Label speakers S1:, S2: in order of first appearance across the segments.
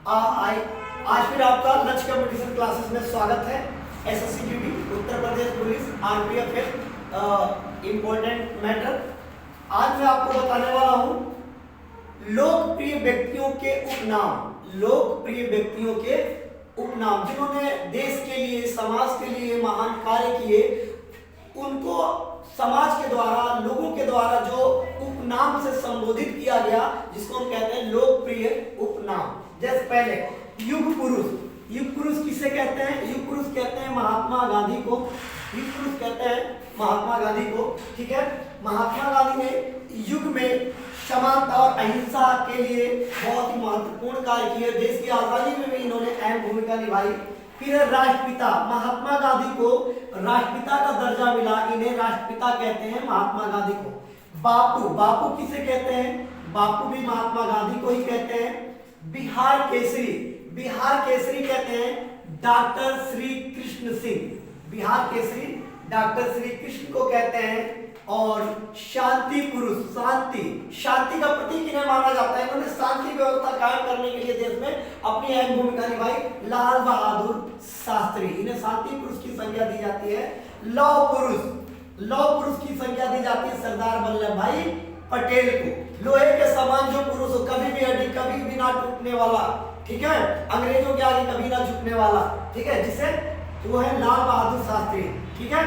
S1: आई आज फिर आपका लंच कंपटीशन क्लासेस में स्वागत है। SSC duty Uttar Pradesh police RPF important matter. आज मैं आपको बताने वाला हूं लोकप्रिय व्यक्तियों के उपनाम। लोकप्रिय व्यक्तियों के उपनाम जिन्होंने देश के लिए समाज के लिए महान कार्य किए, उनको समाज के द्वारा लोगों के द्वारा जो उपनाम से संबोधित किया गया, जिसको हम कहते हैं लोकप्रिय उपनाम। जैसे पहले युग पुरुष। युग पुरुष किसे कहते हैं? युग पुरुष कहते हैं महात्मा गांधी को। युग पुरुष कहते हैं महात्मा गांधी को। ठीक है, महात्मा गांधी ने युग में समानता और अहिंसा के लिए बहुत ही महत्वपूर्ण कार्य किए। देश की आजादी में भी इन्होंने अहम भूमिका निभाई। फिर राष्ट्रपिता, महात्मा गांधी को राष्ट्रपिता का दर्जा मिला, इन्हें राष्ट्रपिता कहते हैं महात्मा गांधी को। बापू, बापू किसे कहते हैं? बापू भी महात्मा गांधी को ही कहते हैं। बिहार केसरी, बिहार केसरी कहते हैं डॉक्टर श्री कृष्ण सिंह। बिहार केसरी डॉक्टर श्री कृष्ण को कहते हैं। और शांति पुरुष, शांति, शांति का प्रतीक इन्हें माना जाता है। इन्होंने शांति व्यवस्था कायम करने के लिए देश में अपनी अहम भूमिका निभाई। लाल बहादुर शास्त्री, इन्हें शांति पुरुष की संज्ञा दी जाती है। लौह पुरुष, लौह पुरुष की संज्ञा दी जाती है सरदार वल्लभ भाई पटेल को। लोहे के समान जो पुरुष हो, कभी भी अड़ी, कभी भी ना टूटने वाला, ठीक है, अंग्रेजों के आगे कभी ना झुकने वाला, ठीक है, जिसे वो है लाल बहादुर शास्त्री। ठीक है,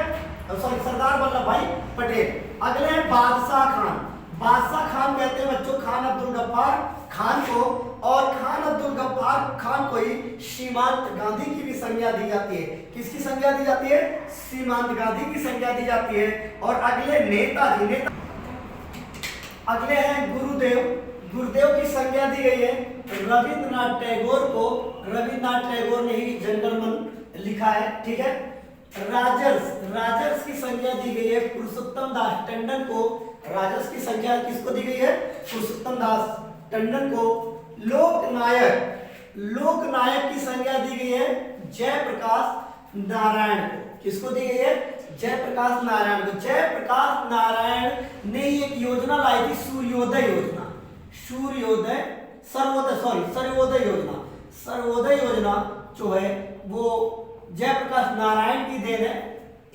S1: सॉरी, सरदार वल्लभ भाई पटेल। अगले हैं बादशाह खान। बादशाह खान कहते हैं बच्चों खान अब्दुल गफ्फार खान को, और खान अब्दुल गफ्फार खान को ही सीमांत गांधी की भी संज्ञा दी जाती है। किसकी संज्ञा दी जाती है? सीमांत गांधी की संज्ञा दी जाती है। और अगले नेताजी, नेता अगले हैं गुरुदेव। गुरुदेव की संज्ञा दी गई है रविंद्रनाथ टैगोर को। रविंद्रनाथ टैगोर ने ही जनगण लिखा है। ठीक है, राजर्ष, राजर्ष की संज्ञा दी गई है पुरुषोत्तम दास टंडन को। राजर्ष की संज्ञा किसको दी गई है? पुरुषोत्तम दास टंडन को। लोकनायक, लोकनायक की संज्ञा दी गई है जयप्रकाश नारायण को। किसको दी गई है? जयप्रकाश नारायण को। जयप्रकाश नारायण ने एक योजना लाई थी, सूर्योदय योजना। सूर्योदय, सर्वोदय, सॉरी, सर्वोदय योजना। सर्वोदय योजना जो है वो जयप्रकाश नारायण की देन है,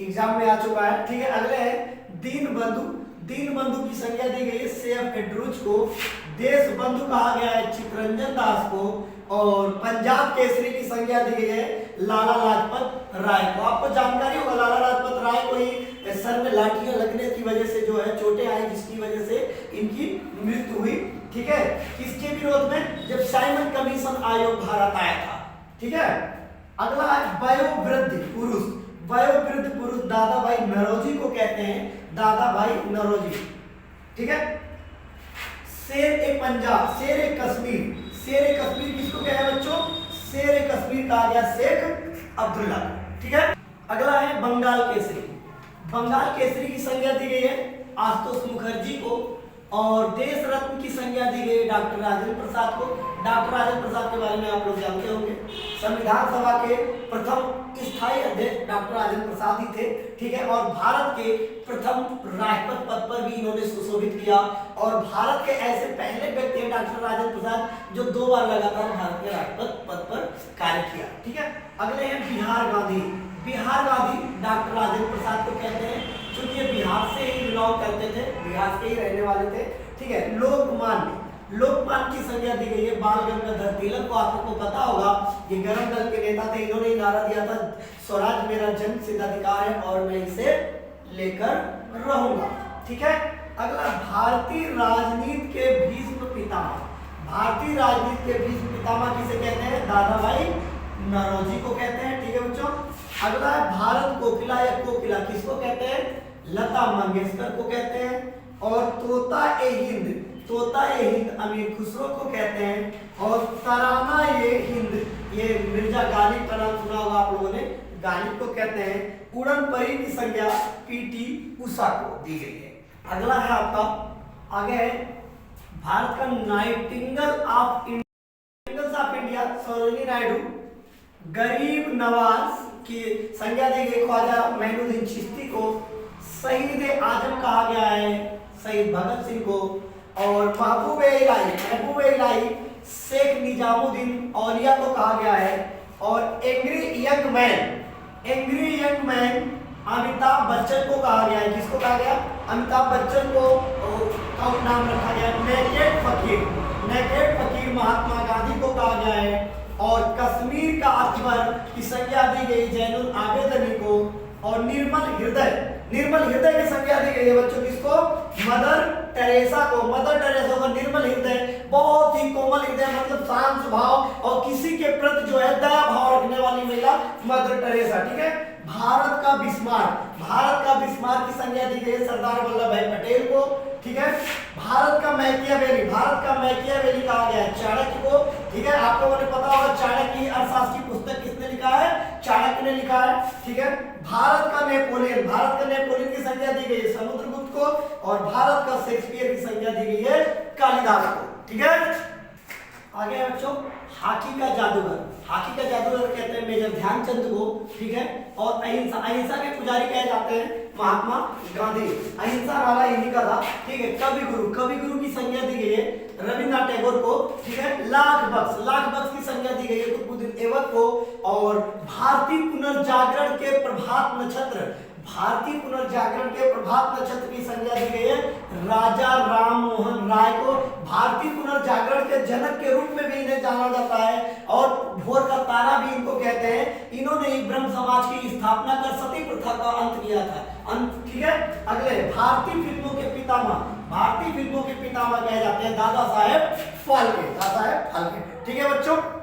S1: एग्जाम में आ चुका है। ठीक है, अगले है दीनबंधु। दीनबंधु की संज्ञा दी गई है सेफ एड्रूज को। देश बंधु कहा गया है चित्तरंजन दास को। और पंजाब केसरी की संज्ञा दी गई है लाला लाजपत राय को। आपको जानकारी होगा लाला लाजपत राय को ही सर में लाठियां लगने की वजह से जो है चोटें आई, जिसकी वजह से इनकी मृत्यु हुई। ठीक है, किसके विरोध में? जब साइमन कमीशन आयोग भारत आया था। ठीक है, अगला है वयोवृद्ध पुरुष। वयोवृद्ध पुरुष दादा भाई नौरोजी को कहते हैं, दादा भाई नौरोजी। ठीक है, शेर ए पंजाब, शेर ए कश्मीर। शेर ए कश्मीर किसको कहा है बच्चों? शेर ए कश्मीर कहा गया शेख अब्दुल्ला। ठीक है, अगला है बंगाल केसरी। बंगाल केसरी की संज्ञा दी गई है आशुतोष मुखर्जी को। और देश रत्न की संज्ञा दी गई डॉक्टर राजेंद्र प्रसाद को। डॉक्टर राजेंद्र प्रसाद के बारे में आप लोग जानते होंगे, संविधान सभा के प्रथम स्थायी अध्यक्ष डॉक्टर राजेंद्र प्रसाद ही थे। ठीक है, और भारत के प्रथम राष्ट्रपति पद पर भी इन्होंने सुशोभित किया। और भारत के ऐसे पहले व्यक्ति हैं डॉक्टर राजेंद्र प्रसाद जो 2 बार लगातार भारत के राष्ट्रपति पद पर कार्य किया। ठीक है, अगले हैं बिहार गांधी। बिहार गांधी डॉक्टर राजेंद्र प्रसाद को कहते हैं क्योंकि ये बिहार से ही बिलोंग करते थे, बिहार से ही रहने वाले थे। ठीक है, लोकमान्य, लोकमान्य की संज्ञा दी गई है बाल गंगाधर तिलक को। आपको पता होगा ये गरम दल के नेता थे। इन्होंने नारा दिया था स्वराज मेरा जन्मसिद्ध अधिकार है और मैं इसे लेकर रहूंगा। ठीक है, अगला भारतीय राजनीति के भीष्म पितामह। भारतीय राजनीति के भीष्म पितामह किसे कहते हैं? दादा भाई नौरोजी को कहते हैं। ठीक है बच्चों, अगला है भारत कोकिला या कोकिला किसको कहते हैं? लता मंगेशकर को कहते हैं। और तोता ए हिंद, तोता ए हिंद अमीर खुसरो को कहते हैं। और तराना ये हिंद, ये मिर्जा गालिब का नाम सुना होगा आप लोगों ने, गालिब को कहते हैं। उड़न परी की संज्ञा पीटी उषा को दी गई है। अगला है आपका, आगे है भारत का Nightingale of India Sarojini Naidu. गरीब नवाज की संज्ञा दी गई ख्वाजा मोइनुद्दीन चिश्ती को। शहीद आजम कहा गया है शहीद भगत सिंह को। और महबूब इलाही शेख निजामुद्दीन औलिया को कहा गया है। और angry young man Amitabh Bachchan को कहा गया है। किसको कहा गया? अमिताभ बच्चन को का नाम रखा गया। नेकेड फकीर महात्मा गांधी को कहा गया है। और कश्मीर का अकबर की संज्ञा दी गई जैनुल आबेदनी को। और निर्मल हृदय की संज्ञा दी गई है बच्चों किसको? मदर टेरेसा को। मदर टेरेसा को निर्मल हृदय, बहुत ही कोमल हृदय मतलब शांत स्वभाव और किसी के प्रति जो है दया भाव रखने वाली महिला मदर टेरेसा। ठीक है। भारत का बिस्मार्क की संज्ञा दी गई है सरदार वल्लभ भाई पटेल को। ठीक है। भारत का मैकियावेली कहा गया है चाणक्य को। ठीक है। आपको मैंने पता होगा चाणक्य की अर्थशास्त्र की पुस्तक किसने लिखा है? चाणक्य ने लिखा है। ठीक है। भारत का नेपोलियन की संज्ञा दी गई है समुद्रगुप्त को। और भारत का शेक्सपियर की संज्ञा दी गई है कालिदास को। ठीक है। आगे है बच्चों हॉकी का जादूगर कहते हैं मेजर ध्यानचंद को। ठीक है। और अहिंसा के पुजारी कहे जाते हैं महात्मा गांधी। अहिंसा नारा इन्हीं का था। ठीक है। कवि गुरु की संज्ञा दी गई है रविन्द्रनाथ टैगोर को। ठीक है। लाख बख्श की संज्ञा दी गई है कुतुबुद्दीन ऐबक को। और भारतीय पुनर्जागरण के प्रभात नक्षत्र की संज्ञा दी गई है राजा राम मोहन राय को। भारतीय पुनर्जागरण के जनक के रूप में भी इन्हें जाना जाता है। और भोर का तारा भी इनको कहते हैं। इन्होंने ही ब्रह्म समाज की स्थापना कर सती प्रथा का अंत किया था। ठीक है। अगले भारतीय फिल्मों के पितामह कहे जाते हैं दादा साहेब फाल्के। ठीक है बच्चों।